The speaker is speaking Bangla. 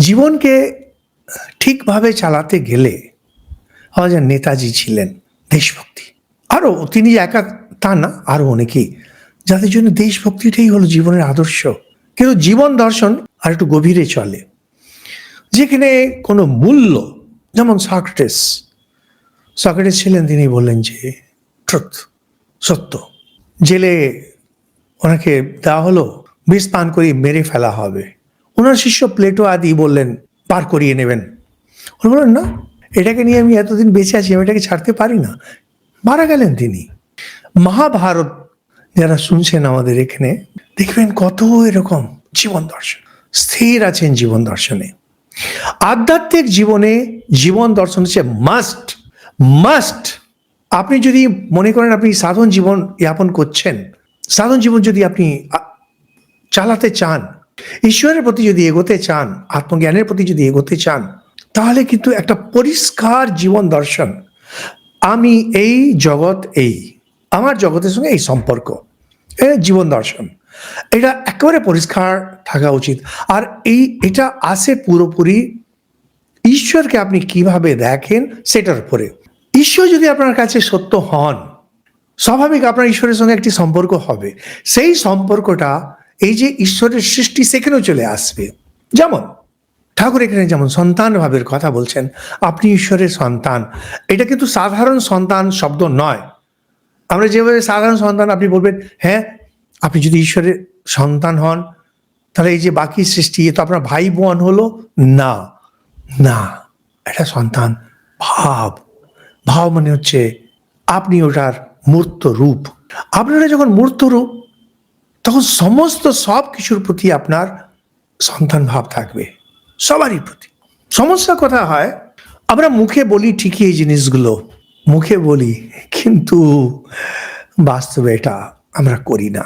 জীবনকে ঠিকভাবে চালাতে গেলে আমাদের নেতাজি ছিলেন দেশভক্তি। আরও তিনি একা তা না, আরও অনেকেই যাদের জন্য দেশভক্তিটাই হলো জীবনের আদর্শ। কিন্তু জীবন দর্শন আর একটু গভীরে চলে, যেখানে কোনো মূল্য, যেমন সক্রেটিস ছিলেন, তিনি বললেন যে ট্রুথ, সত্য। জেলে ওনাকে দেওয়া হলো, বিষ পান করিয়ে মেরে ফেলা হবে। ওনার শিষ্য প্লেটো আদি বললেন পার করিয়ে নেবেন। উনি বললেন না, এটাকে নিয়ে আমি এতদিন বেঁচে আছি, আমি এটাকে ছাড়তে পারি না। মারা গেলেন তিনি। মহাভারত যারা শুনছেন আমাদের এখানে, দেখবেন কত এরকম জীবন দর্শন, স্থির আছেন জীবন দর্শনে। আধ্যাত্মিক জীবনে জীবন দর্শন হচ্ছে মাস্ট মাস্ট। আপনি যদি মনে করেন আপনি সাধারণ জীবন যাপন করছেন, সাধারণ জীবন যদি আপনি চালাতে চান, ঈশ্বরের প্রতি যদি এগোতে চান, আত্মজ্ঞানের প্রতি যদি এগোতে চান, তাহলে কিন্তু একটা পরিষ্কার জীবন দর্শন, আমি এই জগৎ, এই আমার জগতের সঙ্গে এই সম্পর্ক, জীবন দর্শন, এটা একেবারে পরিষ্কার থাকা উচিত। আর এটা আসে পুরোপুরি ঈশ্বরকে আপনি কিভাবে দেখেন সেটার উপরে। ঈশ্বর যদি আপনার কাছে সত্য হন, স্বাভাবিক আপনার ঈশ্বরের সঙ্গে একটি সম্পর্ক হবে। সেই সম্পর্কটা এই যে ঈশ্বরের সৃষ্টি, সেখানেও চলে আসবে। যেমন ঠাকুর এখানে যেমন সন্তান ভাবের কথা বলছেন, আপনি ঈশ্বরের সন্তান, এটা কিন্তু সাধারণ সন্তান শব্দ নয়। আমরা যেভাবে সাধারণ সন্তান, আপনি বলবেন হ্যাঁ আপনি যদি ঈশ্বরের সন্তান হন, তাহলে এই যে বাকি সৃষ্টি তো আপনার ভাই বোন হলো না, না, এটা সন্তান ভাব। ভাব মানে হচ্ছে আপনি ওটার মূর্ত রূপ। আপনারা যখন মূর্ত রূপ, তখন সমস্ত সব কিছুর প্রতি আপনার সন্তান ভাব থাকবে, সবারই প্রতি। সমস্যা কথা হয়, আমরা মুখে বলি ঠিকই এই জিনিসগুলো, মুখে বলি, কিন্তু বাস্তবে এটা আমরা করি না।